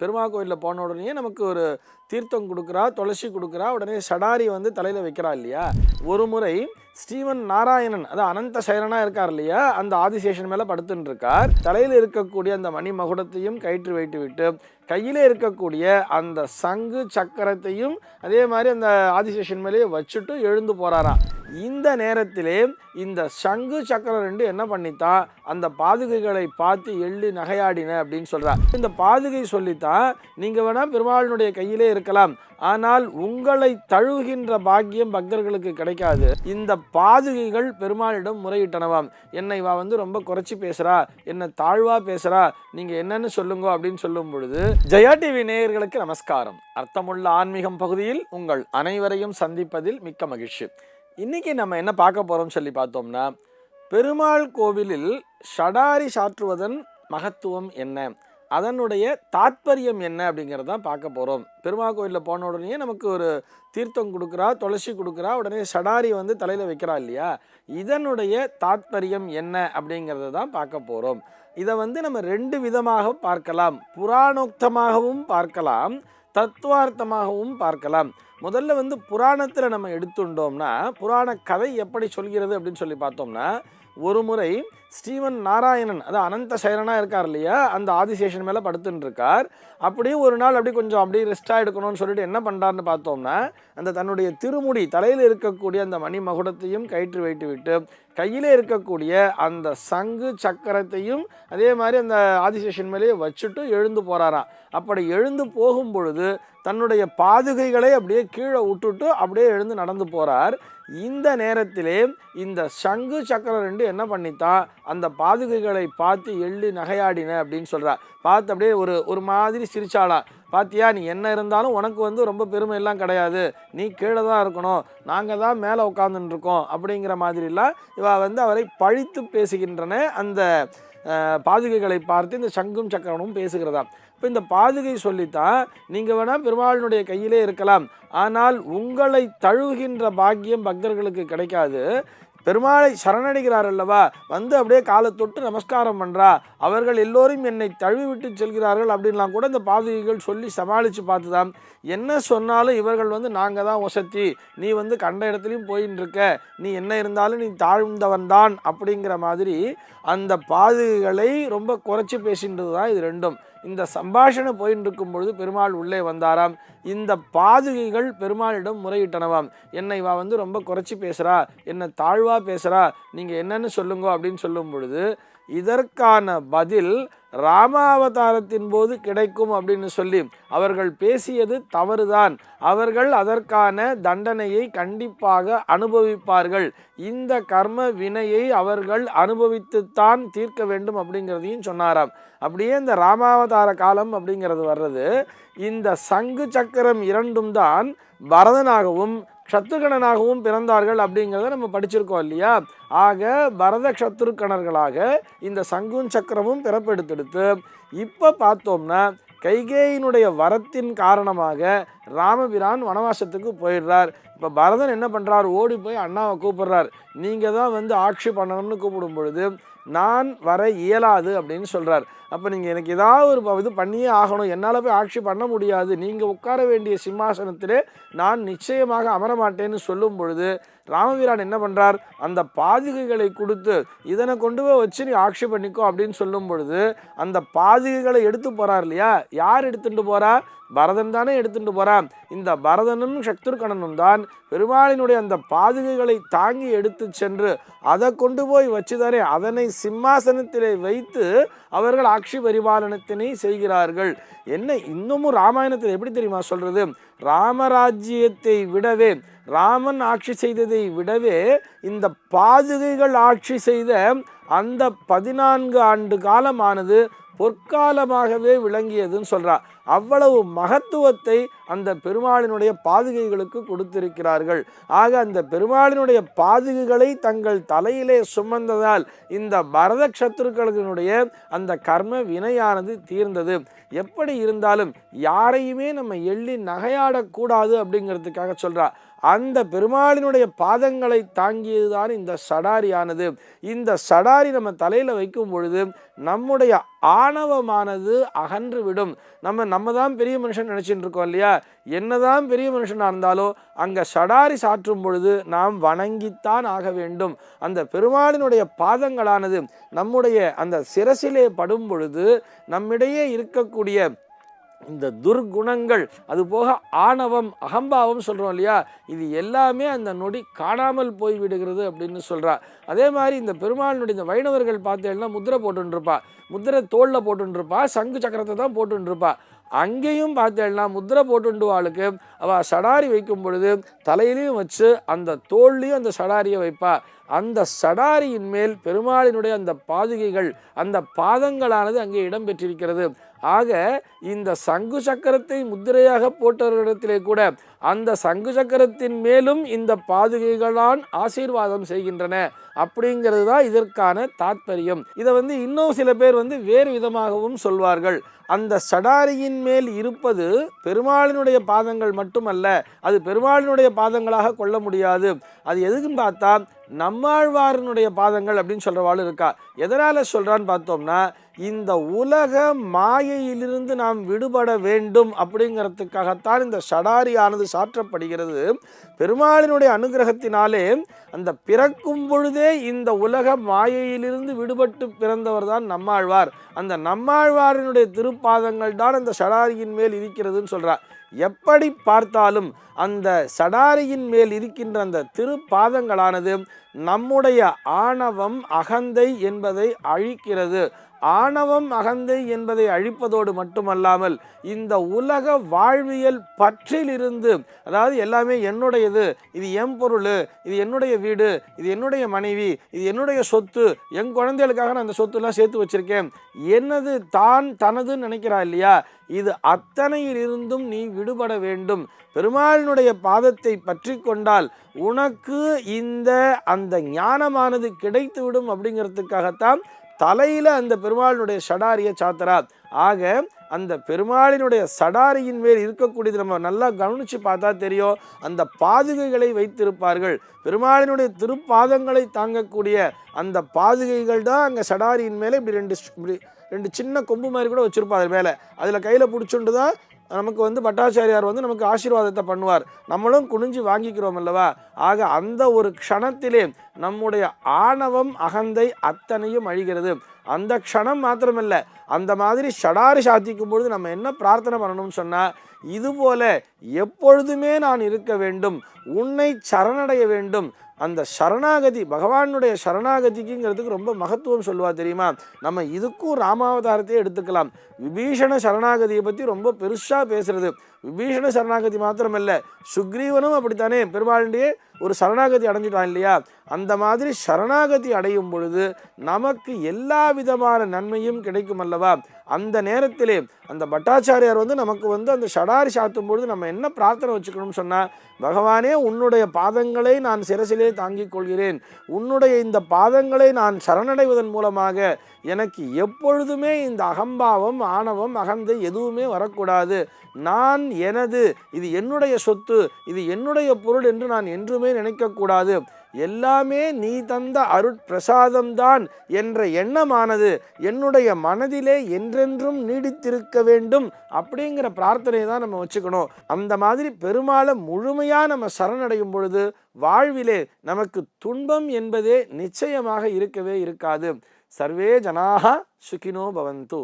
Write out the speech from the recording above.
பெருமாள் கோயிலில் போன உடனே நமக்கு ஒரு தீர்த்தம் கொடுக்குறா, துளசி கொடுக்குறா, உடனே சடாரி வந்து தலையில் வைக்கிறா இல்லையா. ஒரு முறை ஸ்ரீமன் நாராயணன், அதாவது அனந்த சைரனா இருக்கார் இல்லையா, அந்த ஆதிசேஷன் மேலே படுத்துட்டு இருக்கார். தலையில் இருக்கக்கூடிய அந்த மணி மகுடத்தையும் கயிற்று வைத்து விட்டு கையிலே இருக்கக்கூடிய அந்த சங்கு சக்கரத்தையும் அதே மாதிரி அந்த ஆதிசேஷன் மேலேயே வச்சுட்டு எழுந்து போறாராம். இந்த நேரத்திலே இந்த சங்கு சக்கரம் ரெண்டு என்ன பண்ணித்தா, அந்த பாதுகைகளை பார்த்து எள்ளி நகையாடின அப்படின்னு சொல்றார். இந்த பாதுகை சொல்லித்தான், நீங்க வேணா பெருமாளினுடைய கையிலே இருக்கலாம், ஆனால் உங்களை தழுவுகின்ற பாக்கியம் பக்தர்களுக்கு கிடைக்காது. இந்த பாதுகைகள் பெருமாளிடம் முறையிட்டனவாம். என்னை வா வந்து ரொம்ப குறைச்சி பேசுறா, என்ன தாழ்வா பேசுறா, நீங்க என்னன்னு சொல்லுங்க அப்படின்னு சொல்லும் பொழுது, ஜெயா டிவி நேயர்களுக்கு நமஸ்காரம். அர்த்தமுள்ள ஆன்மீகம் பகுதியில் உங்கள் அனைவரையும் சந்திப்பதில் மிக்க மகிழ்ச்சி. இன்னைக்கு நம்ம என்ன பார்க்க போறோம் சொல்லி பார்த்தோம்னா, பெருமாள் கோவிலில் ஷடாரி சாற்றுவதன் மகத்துவம் என்ன, அதனுடைய தாத்பரியம் என்ன அப்படிங்கிறத பார்க்க போகிறோம். பெருமாள் கோயிலில் போன உடனே நமக்கு ஒரு தீர்த்தம் கொடுக்குறா, துளசி கொடுக்குறா, உடனே சடாரி வந்து தலையில் வைக்கிறா இல்லையா, இதனுடைய தாத்பரியம் என்ன அப்படிங்கிறத தான் பார்க்க போகிறோம். இதை வந்து நம்ம ரெண்டு விதமாக பார்க்கலாம். புராணோக்தமாகவும் பார்க்கலாம், தத்துவார்த்தமாகவும் பார்க்கலாம். முதல்ல வந்து புராணத்தில் நம்ம எடுத்துட்டோம்னா, புராண கதை எப்படி சொல்கிறது அப்படின்னு சொல்லி பார்த்தோம்னா, ஒரு முறை ஸ்ரீமன் நாராயணன், அதாவது அனந்த சைரனா இருக்கார் இல்லையா, அந்த ஆதிசேஷன் மேலே படுத்துட்டு இருக்கார். அப்படியே ஒரு நாள் அப்படி கொஞ்சம் அப்படியே ரெஸ்டாக எடுக்கணும்னு சொல்லிட்டு என்ன பண்ணுறாருன்னு பார்த்தோம்னா, அந்த தன்னுடைய திருமுடி தலையில் இருக்கக்கூடிய அந்த மணி மகுடத்தையும் கயிற்று வைத்து விட்டு கையிலே இருக்கக்கூடிய அந்த சங்கு சக்கரத்தையும் அதே மாதிரி அந்த ஆதிசேஷன் மேலேயே வச்சுட்டு எழுந்து போகிறாராம். அப்படி எழுந்து போகும் பொழுது தன்னுடைய பாதுகைகளை அப்படியே கீழே விட்டுட்டு அப்படியே எழுந்து நடந்து போகிறார். இந்த நேரத்திலே இந்த சங்கு சக்கரம் ரெண்டு என்ன பண்ணித்தா, அந்த பாதுகைகளை பார்த்து எள்ளி நகையாடின அப்படின்னு சொல்கிறார். பார்த்து அப்படியே ஒரு மாதிரி சிரிச்சாளா, பாத்தியா நீ என்ன இருந்தாலும் உனக்கு வந்து ரொம்ப பெருமை எல்லாம் கிடையாது, நீ கீழே தான் இருக்கணும், நாங்கள் தான் மேலே உட்காந்துட்டு இருக்கோம் அப்படிங்கிற மாதிரிலாம் இவ வந்து அவரை பழித்து பேசுகின்றன. அந்த பாதுகைகளை பார்த்து இந்த சங்கும் சக்கரமும் பேசுகிறதா. இப்போ இந்த பாதுகை சொல்லித்தான், நீங்கள் வேணால் பெருமாளினுடைய கையிலே இருக்கலாம், ஆனால் உங்களை தழுவுகின்ற பாக்கியம் பக்தர்களுக்கு கிடைக்காது. பெருமாளை சரணடைகிறார் அல்லவா, வந்து அப்படியே காலை தொட்டு நமஸ்காரம் பண்ணுறா, அவர்கள் எல்லோரும் என்னை தழுவி விட்டு செல்கிறார்கள் அப்படின்லாம் கூட இந்த பாதுகைகள் சொல்லி சமாளித்து பார்த்துதான். என்ன சொன்னாலும் இவர்கள் வந்து நாங்கள் தான் ஒசத்தி, நீ வந்து கண்ட இடத்துலையும் போயின்னு இருக்க, நீ என்ன இருந்தாலும் நீ தாழ்ந்தவன் தான் அப்படிங்கிற மாதிரி அந்த பாதுகைகளை ரொம்ப குறைச்சி பேசின்றது தான் இது ரெண்டும். இந்த சம்பாஷணை போயின்னு இருக்கும் பொழுது பெருமாள் உள்ளே வந்தாராம். இந்த பாதுகைகள் பெருமாளிடம் முறையிட்டனவாம். என்னை வா வந்து ரொம்ப குறைச்சி பேசுகிறா, என்ன தாழ்வா பேசுகிறா, நீங்கள் என்னன்னு சொல்லுங்க அப்படின்னு சொல்லும் பொழுது, இதற்கான பதில் ராமாவதாரத்தின் போது கிடைக்கும் அப்படின்னு சொல்லி அவர்கள் பேசியது தவறுதான், அவர்கள் அதற்கான தண்டனையை கண்டிப்பாக அனுபவிப்பார்கள், இந்த கர்ம வினையை அவர்கள் அனுபவித்துத்தான் தீர்க்க வேண்டும் அப்படிங்கிறதையும் சொன்னாராம். அப்படியே இந்த ராமாவதார காலம் அப்படிங்கிறது வர்றது, இந்த சங்கு சக்கரம் இரண்டும் தான் பரதனாகவும் சத்ருகணனாகவும் பிறந்தார்கள் அப்படிங்கிறத நம்ம படிச்சிருக்கோம் இல்லையா. ஆக பரத சத்ருகணர்களாக இந்த சங்கும் சக்கரமும் பிறப்பெடுத்தெடுத்து இப்போ பார்த்தோம்னா கைகேயினுடைய வரத்தின் காரணமாக ராமபிரான் வனவாசத்துக்கு போயிடுறார். இப்போ பரதன் என்ன பண்ணுறார், ஓடி போய் அண்ணாவை கூப்பிடுறார். நீங்கள் தான் வந்து ஆட்சி பண்ணணும்னு கூப்பிடும் பொழுது நான் வர இயலாது அப்படின்னு சொல்கிறார். அப்போ நீங்கள் எனக்கு ஏதாவது ஒரு இது பண்ணியே ஆகணும், என்னால் போய் ஆட்சி பண்ண முடியாது, நீங்கள் உட்கார வேண்டிய சிம்மாசனத்திலே நான் நிச்சயமாக அமரமாட்டேன்னு சொல்லும் பொழுது ராமபிரான் என்ன பண்ணுறார், அந்த பாதுகைகளை கொடுத்து இதனை கொண்டு போய் வச்சு நீ ஆட்சி பண்ணிக்கோ அப்படின்னு சொல்லும் பொழுது அந்த பாதுகைகளை எடுத்து போகிறார் இல்லையா. யார் எடுத்துட்டு போகிறா, பரதன் தானே எடுத்துட்டு போகிறான். இந்த பரதனும் சத்ருகணனும் தான் பெருமாளினுடைய அந்த பாதுகைகளை தாங்கி எடுத்து சென்று அதை கொண்டு போய் வச்சுதானே அதனை சிம்மாசனத்திலே வைத்து அவர்கள் ஆட்சி பரிபாலனத்தினை செய்கிறார்கள். என்ன இன்னமும் ராமாயணத்தில் எப்படி தெரியுமா சொல்றது, ராமராஜ்யத்தை விடவே, ராமன் ஆட்சி செய்ததை விடவே இந்த பாதுகைகள் ஆட்சி செய்த அந்த 14 ஆண்டு காலமானது பொற்காலமாகவே விளங்கியதுன்னு சொல்கிறார். அவ்வளவு மகத்துவத்தை அந்த பெருமாளினுடைய பாதுகைகளுக்கு கொடுத்திருக்கிறார்கள். ஆக அந்த பெருமாளினுடைய பாதுகைகளை தங்கள் தலையிலே சுமந்ததால் இந்த பரத சத்ருக்களினுடைய அந்த கர்ம வினையானது தீர்ந்தது. எப்படி இருந்தாலும் யாரையுமே நம்ம எள்ளி நகையாடக்கூடாது அப்படிங்கிறதுக்காக சொல்கிறா. அந்த பெருமாளினுடைய பாதங்களை தாங்கியதுதான் இந்த சடாரியானது. இந்த சடாரி நம்ம தலையில் வைக்கும் பொழுது நம்முடைய ஆணவமானது அகன்று விடும். நம்ம தான் பெரிய மனுஷன் நினச்சிட்டு இருக்கோம் இல்லையா? என்னதான் பெரிய மனுஷனாக இருந்தாலும் அங்கே சடாரி சாற்றும் பொழுது நாம் வணங்கித்தான் ஆக வேண்டும். அந்த பெருமாளினுடைய பாதங்களானது நம்முடைய அந்த சிரசிலே படும் பொழுது நம்மிடையே இருக்கக்கூடிய இந்த துர்குணங்கள், அது போக ஆணவம், அகம்பாவம் சொல்கிறோம் இல்லையா, இது எல்லாமே அந்த நொடி காணாமல் போய் விடுகிறது அப்படின்னு சொல்கிறா. அதே மாதிரி இந்த பெருமாளினுடைய இந்த வைணவர்கள் பார்த்தேன்னா முத்திரை போட்டுருப்பா, முத்திரை தோளில் போட்டுருப்பா, சங்கு சக்கரத்தை தான் போட்டுருப்பா. அங்கேயும் பார்த்தேன்னா முத்திரை போட்டுண்டுவாளுக்கு அவள் சடாரி வைக்கும் பொழுது தலையிலையும் வச்சு அந்த தோல்லையும் அந்த சடாரியை வைப்பா. அந்த சடாரியின் மேல் பெருமாளினுடைய அந்த பாதுகைகள், அந்த பாதங்களானது அங்கே இடம்பெற்றிருக்கிறது. ஆக இந்த சங்கு சக்கரத்தை முத்திரையாக போட்டவர்களிடத்திலே கூட அந்த சங்கு சக்கரத்தின் மேலும் இந்த பாதுகைகளான் ஆசீர்வாதம் செய்கின்றன அப்படிங்கிறது தான் இதற்கான தாத்பரியம். இதை இன்னும் சில பேர் வேறு விதமாகவும் சொல்வார்கள். அந்த சடாரியின் மேல் இருப்பது பெருமாளினுடைய பாதங்கள் மட்டுமல்ல, அது பெருமாளினுடைய பாதங்களாக கொள்ள முடியாது. அது எதுக்குன்னு பார்த்தா நம்மாழ்வாரனுடைய பாதங்கள் அப்படின்னு சொல்கிறவாள் இருக்கா. எதனால் சொல்கிறான்னு பார்த்தோம்னா, இந்த உலக மாயையிலிருந்து நாம் விடுபட வேண்டும் அப்படிங்கிறதுக்காகத்தான் இந்த சடாரியானது சாற்றப்படுகிறது. பெருமாளினுடைய அனுகிரகத்தினாலே அந்த பிறக்கும் பொழுதே இந்த உலக மாயையிலிருந்து விடுபட்டு பிறந்தவர் தான் நம்மாழ்வார். அந்த நம்மாழ்வாரினுடைய திருப்பாதங்கள் தான் அந்த சடாரியின் மேல் இருக்கிறதுன்னு சொல்கிறார். எப்படி பார்த்தாலும் அந்த சடாரியின் மேல் இருக்கின்ற அந்த திருப்பாதங்களானது நம்முடைய ஆணவம், அகந்தை என்பதை அழிக்கிறது. ஆணவம், அகந்தை என்பதை அழிப்பதோடு மட்டுமல்லாமல் இந்த உலக வாழ்வியல் பற்றிலிருந்து, அதாவது எல்லாமே என்னுடையது, இது என் பொருள், இது என்னுடைய வீடு, இது என்னுடைய மனைவி, இது என்னுடைய சொத்து, என் குழந்தைகளுக்காக நான் அந்த சொத்துலாம் சேர்த்து வச்சிருக்கேன், என்னது தான் தனதுன்னு நினைக்கிறா இல்லையா, இது அத்தனையிலிருந்தும் நீ விடுபட வேண்டும். பெருமாளினுடைய பாதத்தை பற்றி கொண்டால் உனக்கு அந்த ஞானமானது கிடைத்து விடும் அப்படிங்கிறதுக்காகத்தான் தலையில் அந்த பெருமாளினுடைய சடாரியை சாத்தரா. ஆக அந்த பெருமாளினுடைய சடாரியின் மேல் இருக்கக்கூடியது நம்ம நல்லா கவனித்து பார்த்தா தெரியும். அந்த பாதுகைகளை வைத்திருப்பார்கள். பெருமாளினுடைய திருப்பாதங்களை தாங்கக்கூடிய அந்த பாதுகைகள் தான் அங்கே சடாரியின் மேலே இப்படி ரெண்டு சின்ன கொம்பு மாதிரி கூட வச்சுருப்பார் மேலே. அதில் கையில் பிடிச்சுண்டு தான் நமக்கு பட்டாச்சாரியார் நமக்கு ஆசீர்வாதத்தை பண்ணுவார். நம்மளும் குனிஞ்சு வாங்கிக்கிறோம் அல்லவா. ஆக அந்த ஒரு க்ஷணத்திலே நம்முடைய ஆணவம், அகந்தை அத்தனையும் அழிகிறது. அந்த க்ஷணம் மாத்திரமல்ல, அந்த மாதிரி சடாரி சாத்திக்கும் பொழுது நம்ம என்ன பிரார்த்தனை பண்ணணும்னு சொன்னால், இதுபோல எப்பொழுதுமே நான் இருக்க வேண்டும், உன்னை சரணடைய வேண்டும். அந்த சரணாகதி, பகவானுடைய சரணாகதிக்குங்கிறதுக்கு ரொம்ப மகத்துவம் சொல்லுவா தெரியுமா. நம்ம இதுக்கும் ராமாவதாரத்தையே எடுத்துக்கலாம். விபீஷண சரணாகதியை பற்றி ரொம்ப பெருசாக பேசுறது. விபீஷண சரணாகதி மாத்திரமல்ல, சுக்ரீவனும் அப்படித்தானே பெருமாளுடைய ஒரு சரணாகதி அடைஞ்சிட்டான் இல்லையா. அந்த மாதிரி சரணாகதி அடையும் பொழுது நமக்கு எல்லா விதமான நன்மையும் கிடைக்கும் அல்லவா. அந்த நேரத்திலே அந்த பட்டாச்சாரியார் நமக்கு அந்த சடாரி சாத்தும் பொழுது நம்ம என்ன பிரார்த்தனை வச்சுக்கணும்னு சொன்னால், பகவானே உன்னுடைய பாதங்களை நான் சிரசிலே தாங்கிக் கொள்கிறேன், உன்னுடைய இந்த பாதங்களை நான் சரணடைவதன் மூலமாக எனக்கு எப்பொழுதுமே இந்த அகம்பாவம், ஆணவம், அகந்தை எதுவுமே வரக்கூடாது. நான் எனது, இது என்னுடைய சொத்து, இது என்னுடைய பொருள் என்று நான் என்றுமே நினைக்கக்கூடாது. எல்லாமே நீ தந்த அருட்பிரசாதம்தான் என்ற எண்ணமானது என்னுடைய மனதிலே என்றென்றும் நீடித்திருக்க வேண்டும் அப்படிங்கிற பிரார்த்தனை தான் நம்ம வச்சுக்கணும். அந்த மாதிரி பெருமாளை முழுமையாக நம்ம சரணடையும் பொழுது வாழ்விலே நமக்கு துன்பம் என்பதே நிச்சயமாக இருக்கவே இருக்காது. சர்வே ஜனாஹ சுகினோ பவந்து.